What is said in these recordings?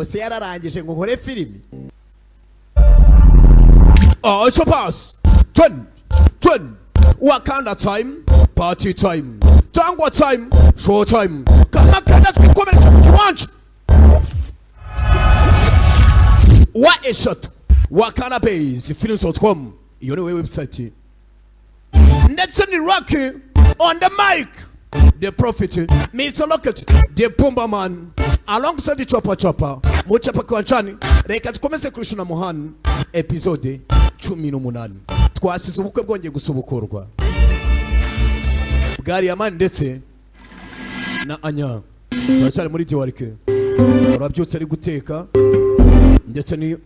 ubu se yararangije ngo nkore filimi. Acho pass 20 Wakanda time, party time, Tangwa time, show time. Kama kada twikomereza ku kiwanja. Wa eshatu Wakanda Base films.com, iyo ni website. Ndetse ni Rocky on the mic, the prophet, Mr. Locket, the Pumba man, alongside the Chopper Muchapa Kwanchani. Reka tukomeze Krishna Mohan episode 18. Twasize ubukwe bwongeye gusubukurwa bwari yamani ndetse na Anya. Turacyari muri Diwarike, urabyutse ari guteka ndetse ni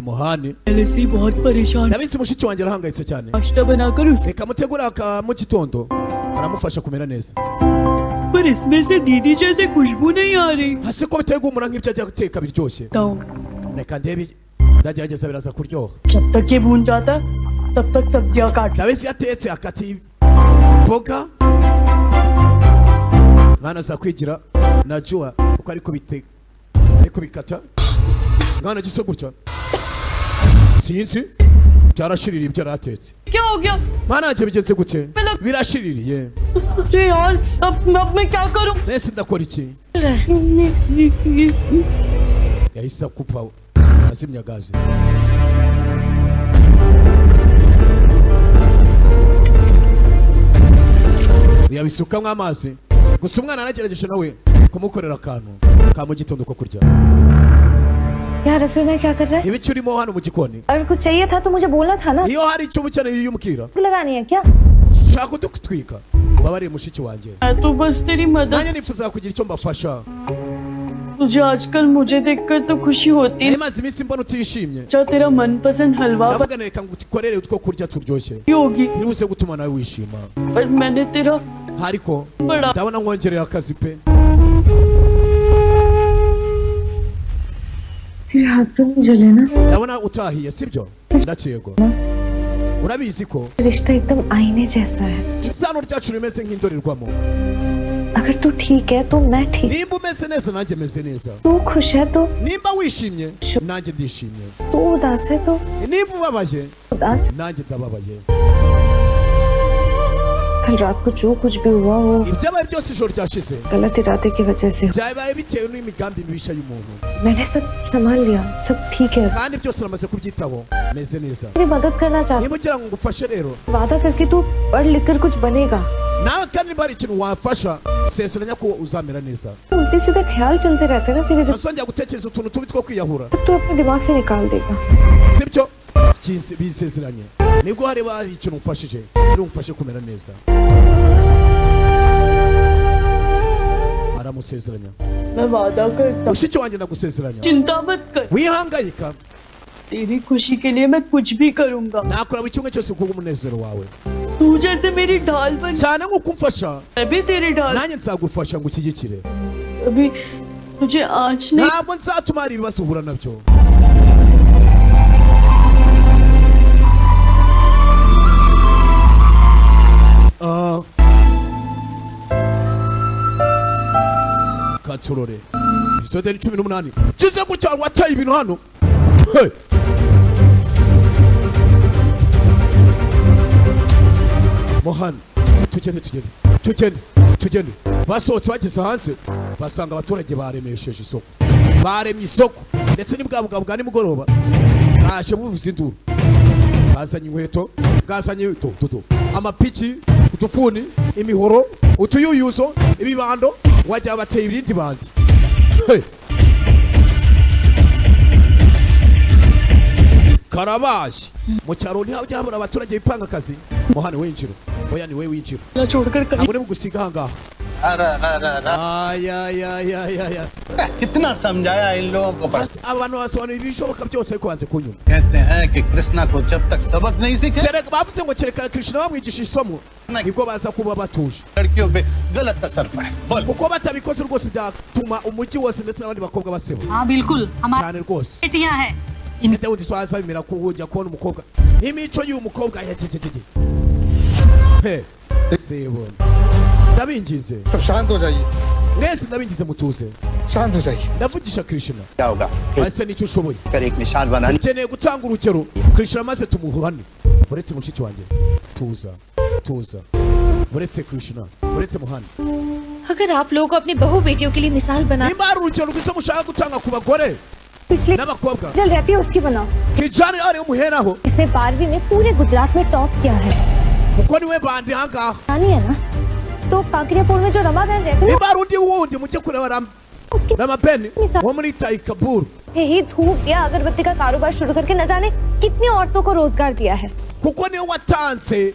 Mohani. ऐसे बहुत परेशान Nabisi mushiki wanjye arahangayitse cyane. नाश्ता बनाकर उसे Reka mutegura ka mu gitondo aramufasha kumera neza. पर इसमें से दीदी जैसे खुशबू नहीं आ रही. Hasi ko bitegura nk'ibyo ajya guteka biryoshye. Reka ndebe ndagerageza biraza kuryoha. जब तक ये भून जाता तब तक सब्जियां काट. Nabisi yatetse akati boga. Mwana za kwigira najua uko ariko biteka. Ariko bikata. Mwana giso gutya. Sinzi byarashirira ibyo aratetse. क्या हो गया? Mwana anje bigenze gute? Birashiririye. अरे यार अब मैं क्या करूं? Nese ndakora iki? Yahise akupa azimya gaze. Yabisukamwe amazi. Gusa umwana anagerageje nawe kumukorera akantu ka mu gitondo ko kurya. यार रसोई में क्या कर रहा है? Ibi cyurimo hano mu gikoni. अगर कुछ चाहिए था तो मुझे बोलना था ना. Iyo hari icyo ubukeneye yumukira. लगानी है क्या? Shaka dukutwika. Babari mushiki wanje. मैं तो बस तेरी मदद. Nanye nifuza kugira icyo mbafasha. तुझे आजकल मुझे देखकर तो खुशी होती है. Maze iminsi mbona utishimye. जो तेरा मनपसंद हलवा Ndavuga reka ngukorere utwo kurya turyoshye. होगी. Ntibuse gutuma nawe wishima. पर मैंने तेरा Hariko बड़ा ndabona ngongereye akazi pe. तेरे हाथ पे जले ना. Ndabona utahiye sibyo? Ndakego. Urabizi ko रिश्ता एकदम आईने जैसा है. isano ryacu rimeze nk'indorerwamo. अगर तू ठीक है तो मैं ठीक. Nimba umeze neza nanjye meze neza. तू खुश है तो. Nimba wishimye nanjye ndishimye. तू उदास है तो. Nimba ubabaye उदास. nanjye ndababaye. कल रात को जो कुछ भी हुआ वो Ibyabaye byose ijoro ryashize गलत इरादे की वजह से. byabaye bitewe n'imigambi mibisha y'umuntu. मैंने सब संभाल लिया. सब ठीक है. Kandi byose namaze kubyitaho meze neza. तेरी मदद करना चाहता Niba ugira ngo ngufashe rero हूँ. वादा करके तू पढ़ लिख कर कुछ बनेगा. nawe kandi niba hari ikintu wafasha sezeranya ko uzamera neza. उल्टे सीधे ख्याल चलते रहते हैं ना तेरे दिमाग. Tuzongera gutekereza utuntu tubi two kwiyahura तू अपने दिमाग से निकाल देगा. sibyo? Bisezeranye nibwo hari ikintu umfashije kiri umfashe kumera neza. Aramusezeranya. मैं वादा करता हूँ. Mushiki wanjye ndagusezeranya चिंता मत कर. wihangayika. तेरी खुशी के लिए मैं कुछ भी करूंगा. nakora buri kimwe cyose kubw'umunezero wawe तू जैसे मेरी ढाल बन. cyane nk'uko umfasha मैं भी तेरी ढाल. nanjye nzagufasha ngo ushyigikire. अभी तुझे आज नहीं. ntabwo nzatuma hari ibibazo uhura nabyo. Katurore episode 18 kize gutya wataye ibintu hano. Hey. Mohan tugende basohotse bageze hanze basanga abaturage baremesheje isoko. Baremye isoko ndetse n'ibwabugabo bwa nimugoroba baje buvuza induru. Bazanye inkweto, bazanye toto, amapiki, utufuni, imihoro, utuyuyuzo, ibibando, wajya bateye ibindi bandi. Hey. Karabaje mu cyaro ni habya habura abaturage bipanga akazi. Mohane winjiro oya ni we winjiro ना छोड़कर कहीं. abure mugusiga hanga. Aya कितना समझाया इन लोगों को बस abantu basobanura ibishoboka byose ariko banze kunyuma. कहते हैं कि कृष्णा को जब तक सबक नहीं सीखे Kereka bavuze ngo kereka Krishna bamwigisha isomo nibwo baza kuba batuje. लड़कियों पे गलत असर पड़े बोल Kuko batabikoze rwose byatuma umujyi wose ndetse n'abandi bakobwa baseba हाँ बिल्कुल हमारी cyane rwose. बेटियां हैं. Ndetse undi swaza bimera kujya kubona umukobwa imico y'uyu mukobwa yajejeje. He sebona ndabinginze सब शांत हो जाइए mwese ndabingize mutuze. शांत हो जाइए। ndavugisha Krishna क्या होगा ase nicyo ushoboye कर एक निशान बनाने ukeneye gutanga urugero Krishna maze tumuhane uretse mushiki wanjye tuza uretse Krishna uretse muhane अगर आप लोग अपनी बहू बेटियों के लिए मिसाल बना nimba hari urugero rwiza mushaka gutanga ku bagore पिछले n'abakobwa जल रहती है उसकी बनाओ। kijani ari umuheraho इसने 12वीं में पूरे गुजरात में टॉप किया है। kuko niwe bandi hangaha रानी है ना, तो काकरियापुर में जो रमा बहन रहती है nimba hari undi wundi mujye kureba Ramapeni wo muri Taikaburu यही धूप दिया अगरबत्ती का कारोबार शुरू करके न जाने कितनी औरतों को रोजगार दिया है। kuko niwe watanze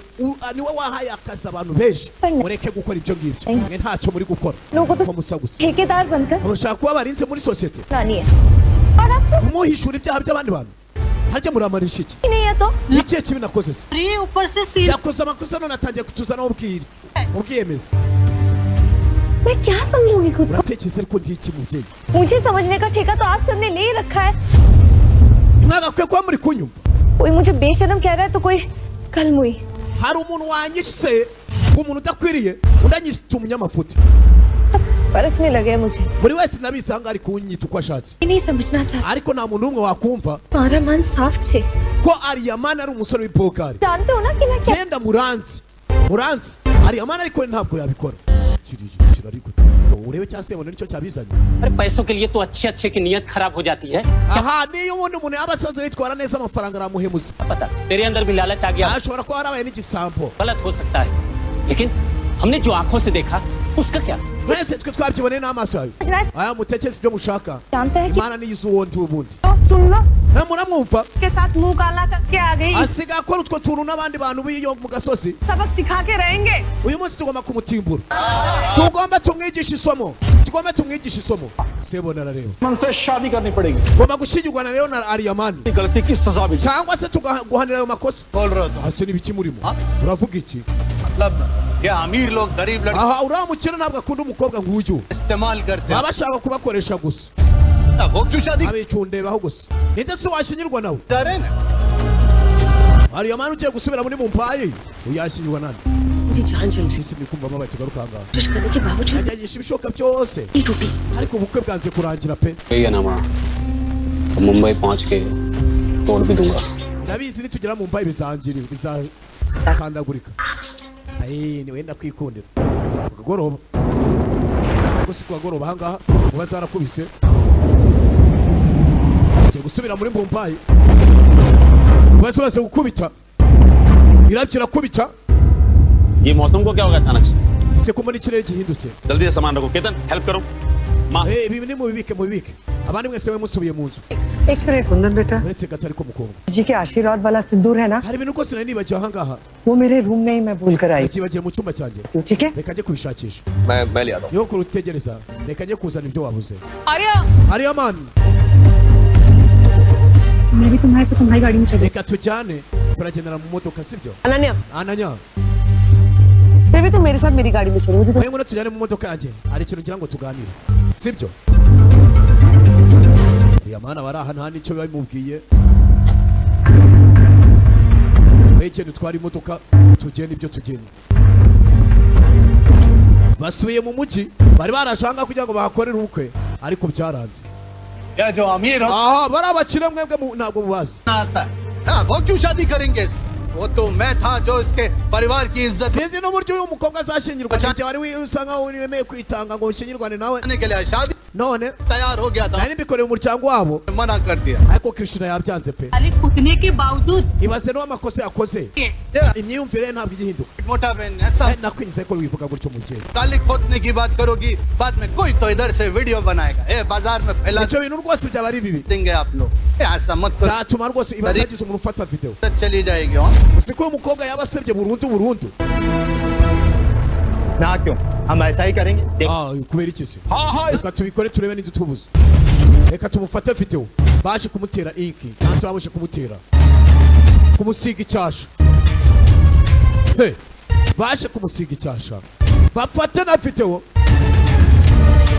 niwe wahaye akazi abantu benshi mureke gukora ibyo ngibyo mwe ntacyo muri gukora लोगों को ko musa gusa ठेकेदार बनकर mushaka kuba barinze muri sosiyete रानी है और आप kumuhishura ibyaha by'abandi bantu harya muramarisha iki नहीं है तो n'ikihe kibi nakoze se अरे ऊपर से seal yakoze amakosa none atangiye kutuzanaho ubwiyemezi मैं क्या समझूंगी खुद को? uratekereza ariko ndi iki mubyeyi मुझे समझने का ठेका तो आप सबने ले ही रखा है। mwagakwiye kuba muri kunyumva कोई मुझे बेशर्म कह रहा है तो कोई कल मुई। hari umuntu wanyise umuntu udakwiriye undi anyita umunyamafuti सब परखने लगे हैं मुझे। buri wese nabisanga ari kunyita uko ashatse नहीं समझना चाहता। ariko nta muntu n'umwe wakumva हमारा मन साफ छे। ko Ariyamani ari umusore w'ipokari जानते हो ना कि मैं क्या genda muranzi Ariyamani ariko we ntabwo yabikora ariko urebe cyangwa se ubona nicyo cyabizanye अरे पैसों के लिए तो अच्छे अच्छे की नीयत खराब हो जाती है। aha niyo ubundi umuntu yaba asanzwe yitwara neza amafaranga aramuhemuza पता तेरे अंदर भी लालच आ गया, ashobora kuba yarabaye n'igisambo गलत हो सकता है, लेकिन हमने जो आंखों से देखा उसका क्या? mwese twe twabyiboneye n'amaso yawe समझ रहा है? aya mutekereza ibyo mushaka जानता है कि imana niyo izi uwundi w'ubundi सुन लो muramwumva के साथ मुंह काला करके आ गई। asigaye akora utwo tuntu n'abandi bantu b'iyo mu gasozi सबक सिखा के रहेंगे। uyu munsi tugomba kumutimbura tugomba tumwigisha isomo sebona arareba मन से शादी करनी पड़ेगी। tugomba gushyingirwana rero na Ariyamani गलती की सजा भी। cyangwa se tugahanira ayo makosa बोल रहे हो तो hasi n'ibiki murimo uravuga iki मतलब क्या अमीर लोग गरीब लड़के aha uriya mukene ntabwo akunda umukobwa nk'uyu इस्तेमाल करते baba bashaka kubakoresha gusa हैं वो क्यों शादी abicundebaho gusa ninde se washyingirwa nawe जा रहे हैं ना Ariyamani ugiye gusubira muri Mumbai uyashyingirwa nande मेरी जान चल रही isi mwikumva amabaye tugaruka ahangaha कोशिश करने के बावजूद yagerageza ibishoboka byose नहीं टूटी। ariko ubukwe bwanze kurangira pe यही है ना माँ, तो मुंबई पहुंच के तोड़ भी दूंगा। ndabizi nitugera mu Mumbai bizasandagurika ni wenda kwikundira kugoroba ariko si kugoroba ahangaha uba zarakubise ugiye gusubira muri Mumbai bose gukubita irabyo irakubita ये मौसम को क्या होगा अचानक से? ese ko muri ikirere gihindutse जल्दी से सामान रखो, केतन हेल्प करो। माँ ibi ni mubibike abandi mwese we musubiye mu nzu एक मिनट कुंदन बेटा, uretse gato ariko mukobwa जी के आशीर्वाद वाला सिंदूर है ना, hari ibintu rwose nari nibagiwe ahangaha वो मेरे रूम में ही मैं भूल कर आई nabyibagiye mu cyumba cyanjye थी, ठीक है? reka njye kubishakisha मैं ले आता हूँ। niho kurutegereza reka njye kuzana ibyo wabuze Arya Ariyamani मैं भी तुम्हारे साथ तुम्हारी गाड़ी में चलूं। reka tujyane turagendera mu modoka sibyo Ananya, ananya फिर भी तुम मेरे साथ मेरी गाड़ी में चलो, मुझे wowe ngwino tujyane mu modoka yanjye hari ikintu ngira ngo tuganire sibyo Ariyamani aba ari aha nta n'icyo babimubwiye wowe genda utwara imodoka tugenda ibyo tugenda basubiye mu mujyi bari barashanga kugira ngo bahakorere ubukwe ariko byaranze क्या जो अमीर हो aha bari abakire mwebwe ntabwo mubazi आता है हाँ, वो क्यों शादी करेंगे इससे? वो तो मैं था जो इसके परिवार की इज्जत sinzi n'uburyo uyu mukobwa azashyingirwa igihe wari usa nkaho wemeye kwitanga ngo ushyingirwane nawe करने के लिए शादी none तैयार हो गया था, nari mbikoreye umuryango wabo मना कर दिया। ariko Krishna yabyanze pe खाली कूदने के बावजूद ibaze n'amakosa yakoze imyumvire ye ntabwo igihinduka मोटा बहन ऐसा nakwinjiza ko wivuga gutyo mubyeyi काली खोदने की बात करोगी, बाद में कोई तो इधर से वीडियो बनाएगा, ए बाजार में फैला ibyo bintu rwose byaba ari bibi देंगे आप लोग। ऐसा मत करो, byatuma rwose ibaze hagize umuntu ufata video चली जाएगी। हाँ? uzi ko uyu mukobwa yaba asebye burundu ना क्यों, हम ऐसा ही करेंगे। kubera iki se हाँ हाँ, reka tubikore turebe n'inzu tubuze reka tumufate video baje kumutera inki cyangwa se babashe kumutera kumusiga icyasha He, baje kumusiga icyasha bafate na video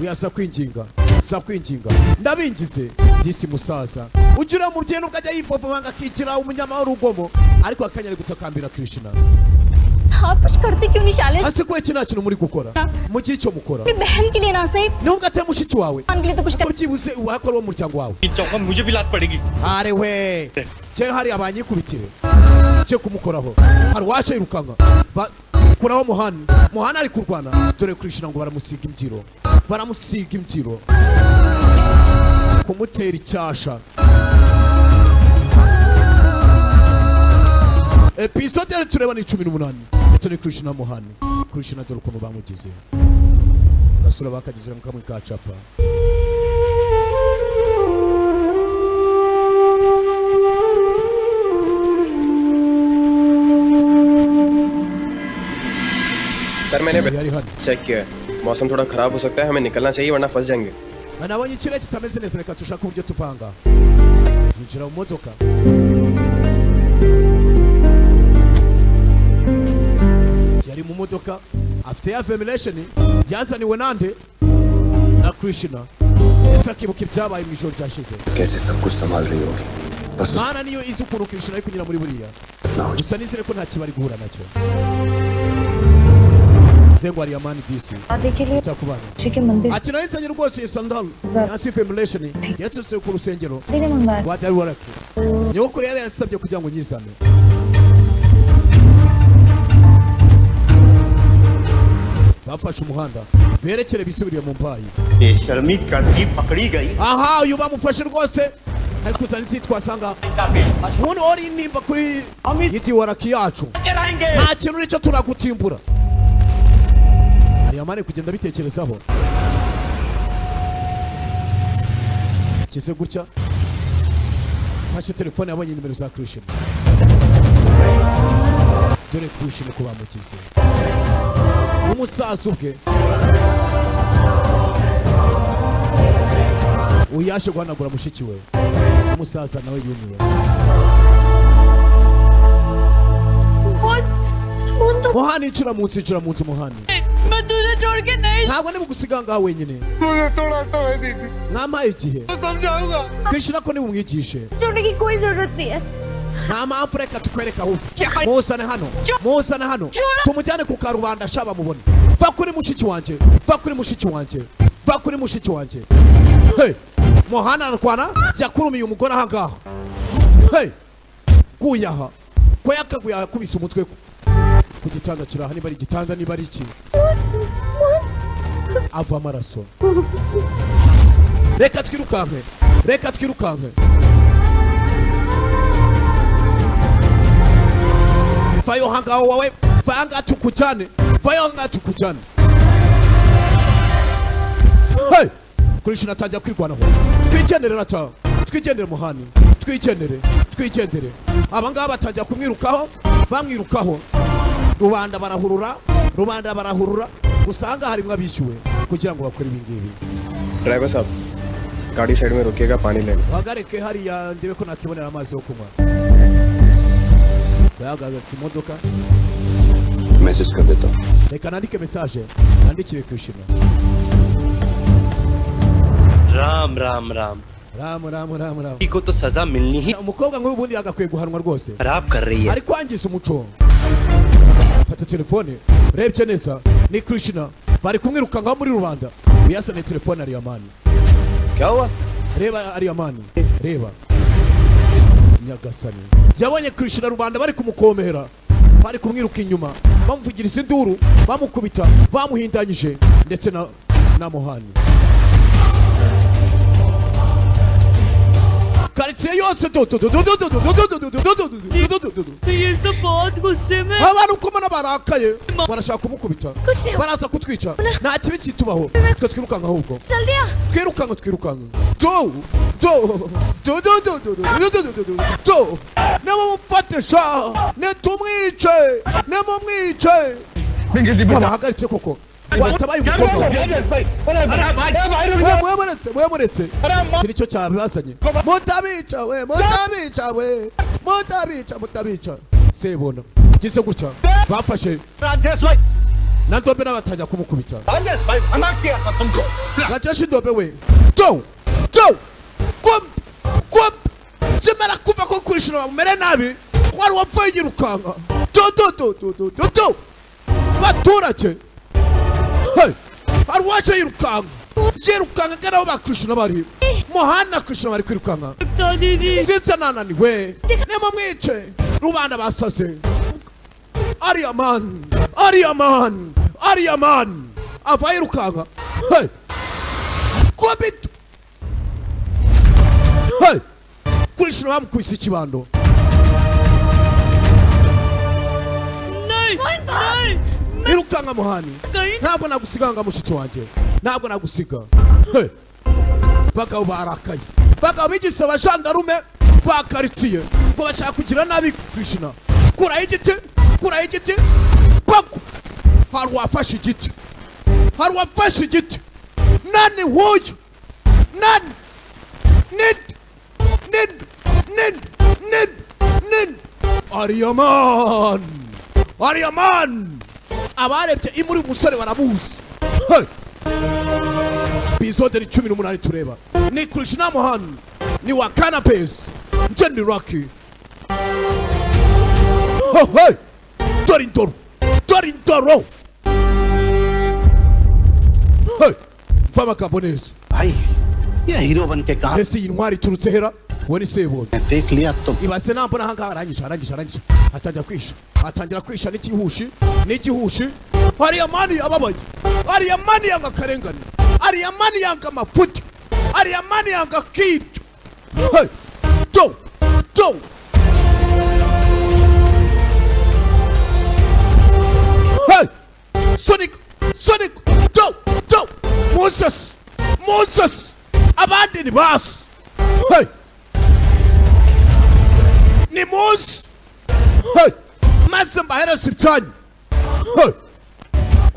uyasa kwinginga ndabingize disi musaza ugira mu byeno ukajya yifofoma ngakikira umunyama w'urugomo ariko akanyari gutakambira Krishna आप कुछ करते क्यों नहीं शालिश? ase ko iki nta kintu muri gukora mugire icyo mukora अपनी बहन के लिए ना सही ntugate mushiki wawe के लिए तो कुछ कर ukibuze wakora wo muryango wawe चौका मुझे भी लात पड़ेगी are we je hari abanyikubitire cyo kumukoraho hari waje irukanga kuraho muhana ari kurwana dore Krishna ngo baramusiga imbyiro kumutera icyasha. Episode ya tureba ni 18 ndetse ni Krishna Mohani. Krishna dore ukuntu bamugize gasura bakagize kamwe ka chapa. Sir मैंने चेक किया है मौसम थोड़ा खराब हो सकता है हमें निकलना चाहिए वरना फंस जाएंगे nabonye ikirere kitameze neza reka tushaka uburyo tuvanga yinjira mu modoka yari mu modoka afite ya formulation yazaniwe nande na Krishna ndetse akibuka ibyabaye mu ijoro ryashize कैसे सब कुछ संभाल रही होगी बस mana niyo izi ukuntu Krishna ari kunyura muri buriya gusa nizere ko nta kibari guhura nacyo zengo ari amani disi देखिए takubana के मंदिर ati nahitsanye rwose sandal yasi formulation yatutse ku rusengero देने मंगाया wadari warake nyoko yari yasabye kugira ngo nyizane bafashe umuhanda berekere bisubiriye mu mpayi ये शर्मी कड़की पकड़ी गई aha uyu bamufashe rwose ariko sanisi twasanga umuntu ori nimba kuri yiti waraki yacu nta kintu nicyo turagutimbura Yamane kugenda bitekerezaho kize gutya fashe telefone yabonye nimero za Krishna dore Krishna ko bamukize n'umusaza ubwe uyashe guhanagura mushiki we umusaza nawe yumiwe Mohani injira mu nzu Mohani मैं तुझे छोड़ के नहीं ntabwo ndi bugusiga ngaho wenyine mwamaye igihe Krishna ko nimumwigishe छोड़ने की कोई जरूरत नहीं है nta mpamvu reka tukwereka ahubwo muzane hano tumujyane ku karubanda shaba mubone va kuri mushiki wanjye hey Mohana ararwana yakurumiye umugore aha ngaho hey kuyaha ko yakaguye akubise umutwe ku gitanda kiraha niba ari igitanda niba ari iki ava amaraso reka twirukanke vayo hangaho wawe vanga tukujane hey Krishna atajya kwirwanaho twigendere Mohani twigendere abangaba batajya kumwirukaho bamwirukaho rubanda barahurura gusanga harimo abishyuwe kugira ngo bakore ibingibi driver साहब गाड़ी साइड में रोकिएगा पानी लेने hagareke hariya ndebe ko nakibonera amazi yo kunywa yahagatse imodoka message कर देता हूँ reka nandike message nandikire Krishna Ram राम राम राम को तो सजा मिलनी ही umukobwa nk'uyu bundi yagakwiye guhanwa rwose खराब कर रही है ari kwangiza umuco fata telefone rebye neza ni Krishna bari kumwirukangaho muri rubanda uyasane telefone ari amani क्या हुआ reba ari amani reba nyagasani yabonye Krishna rubanda bari kumukomera bari kumwiruka inyuma bamuvugiriza induru bamukubita bamuhindanyije ndetse na Mohani karitsiye yose ये सब बहुत गुस्से में abantu uko mbona barakaye barashaka kumukubita baraza kutwica nta kibi kitubaho twe twirukanka ahubwo twirukanka namumufatisha nemumwice babahagaritse koko watabaye umukobwa mwemuretse kiri cyo cyabazanye mutabica sebona gize gutya bafashe na Ndobe n'abatajya kumukubita Rajesh Ndobe we kom kimera kuva ko Krishna bamere nabi wari wapfuye yirukanga do baturage hey arwaje yirukanga gara ba Krishna bari Mohana Krishna bari kwirukanga sisa nananiwe nemo mwice rubanda basase Ariaman avayirukanga hey kwabit hey Krishna bamkwise ikibando irukanga Mohani ntabwo nagusiganga mushiki wanje ntabwo nagusiga baka ubarakaye baka bigise abajandarume bakaritsiye ngo bashaka kugira nabi Krishna kura igiti bako hari wafashe igiti nani huyu nani nid Ariaman abarebye imuri umusore barabuzi episode 18 tureba ni Krishna Mohan ni Wakana Pace Jenny Rocky Torintoro Fama Cabones भाई ये हीरो बन के कहा ese intwari turutse hera woni sebo देख लिया तो ibase nampona hanga arangije atangira kwisha n'igihushi Ariamani ababaye Ariamani yanga karengane Ariamani yanga mafuti Ariamani yanga kitu hey do hey Sonic do Moses abandi ni bas hey ni Moses hey Masamba hera siptani hey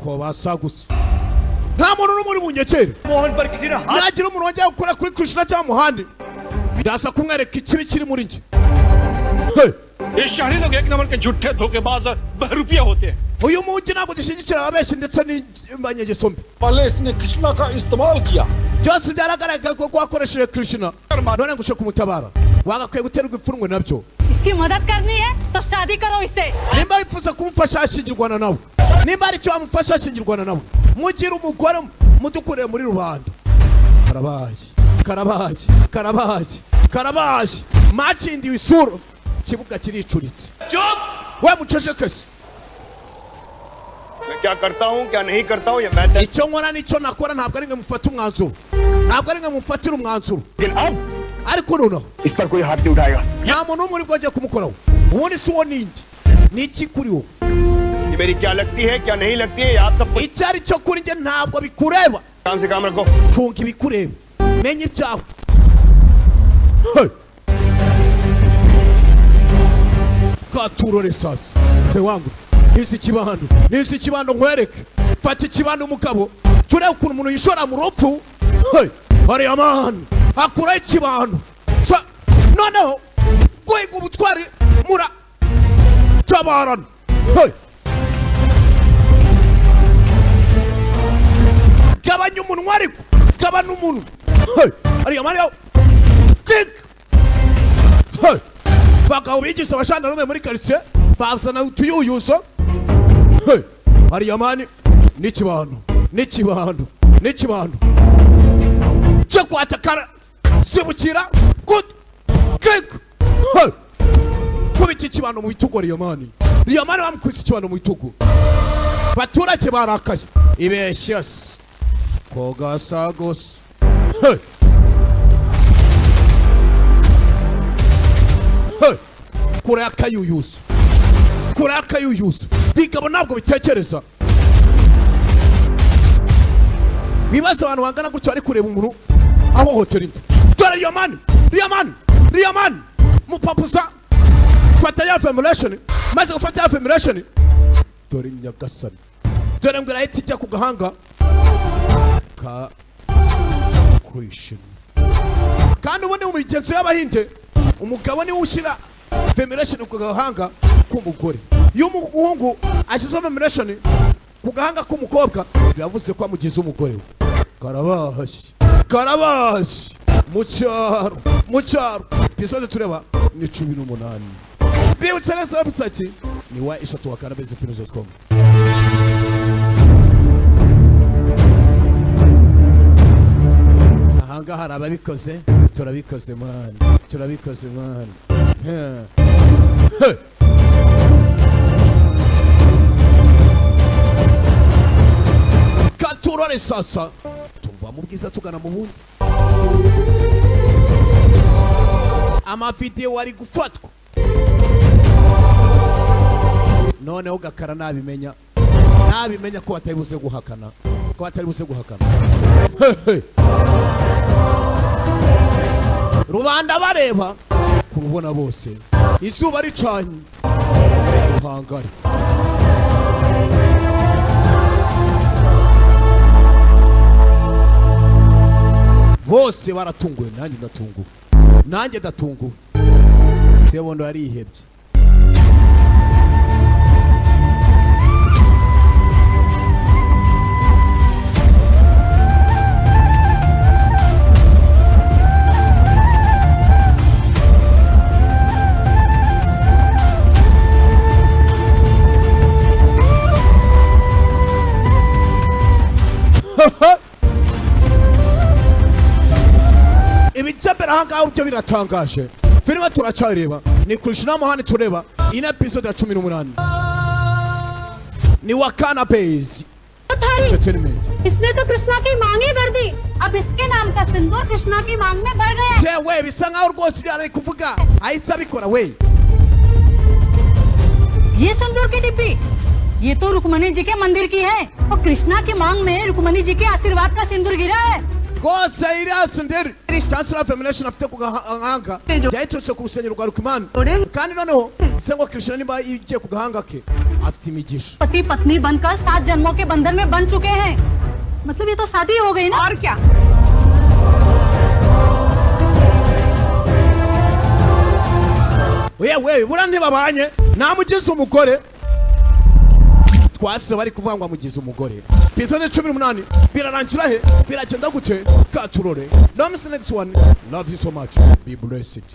ko basagusa nta muntu n'umuri bunyekere Mohan पर किसी ने हाथ nagira umuntu wajya gukora kuri Krishna cyangwa Muhandi ndasa kumwereka ikibi kiri muri nje ये शहरी लोग एक नंबर के झूठे धोखेबाज और बहरूपिया होते हैं uyu mugi ntabwo dushyigikira ababeshyi ndetse n'abanyegeso mbi पहले इसने कृष्णा का इस्तेमाल किया byose byaragaragaye ko wakoresheje Krishna none ngushe kumutabara wagakwiye guterwa ipfunwe nabyo इसकी मदद करनी है तो शादी करो इससे nimba wifuza kumufasha ashingirwana nawe nimba ari cyo wamufasha ashingirwana nawe mugira umugore mudukurire muri rubanda karabaje macindi isura kibuga kiricuritse we mucecekese मैं क्या करता हूँ क्या नहीं करता हूँ ये मैं icyo nkora nicyo nakora ntabwo ari nge mufata umwanzuro ntabwo ari nge mufatira umwanzuro ariko noneho इस पर कोई हाथ नहीं उठाएगा nta muntu n'umwe uri bwongeye kumukoraho ubundi si uwo nindi ni iki kuri wowe ये मेरी क्या लगती है क्या नहीं लगती है आप सब icyo ari cyo kuri njye ntabwo bikureba काम से काम रखो cunga ibikureba menya ibyawe gaturore sasa te wangu nisi kibando nkwereke fata ikibando umugabo turebe ukuntu umuntu yishora mu rupfu Ariaman akura ikibando noneho guhiga ubutwari mura tabarana gabanya umunwa ariko gabanya umunwa Ariaman kick bagabo bigisha abashandarume muri quartier bazana utuyuyuso Ariaman n'ikibando cyo kwatakara sibukira good kick kubita ikibando mu bitugu Ariaman bamukubise ikibando mu bitugu baturage barakaye ibeshyas kogasagos kura akayuyuso bigabo ntabwo bitekereza bibaza abantu bangana gutyo ari kureba umuntu ahohotera inda dore Ariaman mupapuza fata ya formulation maze gufata ya formulation dore nyagasani dore ngo irahita ijya ku gahanga ka Krishna kandi ubundi mu migenzo y'abahinde umugabo niwe ushyira formulation ku gahanga k'umugore iyo umuhungu ashyize formulation ku gahanga k'umukobwa byavuze ko amugize umugore we karabashi mu cyaro episode tureba ni 18 bibutse neza website ni wa eshatu wakanabeze films.com. Ahanga hari ababikoze, turabikoze man, turabikoze man. Katurore sasa tuva mu bwiza tugana mu bundi. Amavideo wari gufatwa noneho gakara nabimenya ko ataribuze guhakana rubanda bareba kurubona bose izuba ricanye ruhangare bose baratunguwe nanjye ndatunguwe sebondo yarihebye. Ibichapera hanga uryo biratangaje. Filime turachareba ni Krishna Mohani tureba ina episode ya 18 ni Wakana Base Entertainment. इसने तो कृष्णा की मांगे भर दी, अब इसके नाम का सिंदूर कृष्णा की मांग में भर गया. Je we bisanga urwose byari kuvuga ahise abikora we. ये सिंदूर की डिब्बी ये तो रुक्मणी जी के मंदिर की है और कृष्णा की मांग में रुक्मणी जी के आशीर्वाद का सिंदूर गिरा है. Gose iriasinderi Chancellor Femination afite kugahanga yaitotse ku rusenyero rwa Rukimana kandi noneho sengo Krishna nimba igiye kugahanga ke afite imigisha. पति पत्नी बनकर 7 जन्मों के बंधन में बन चुके हैं. मतलब ये तो शादी हो गई ना और क्या. we burane babanye namugize umugore twase bari kuvangwa mugize umugore. Episode 18 birarangira he biragenda gute Katurore. Don't miss the next one. Love you so much. Be blessed.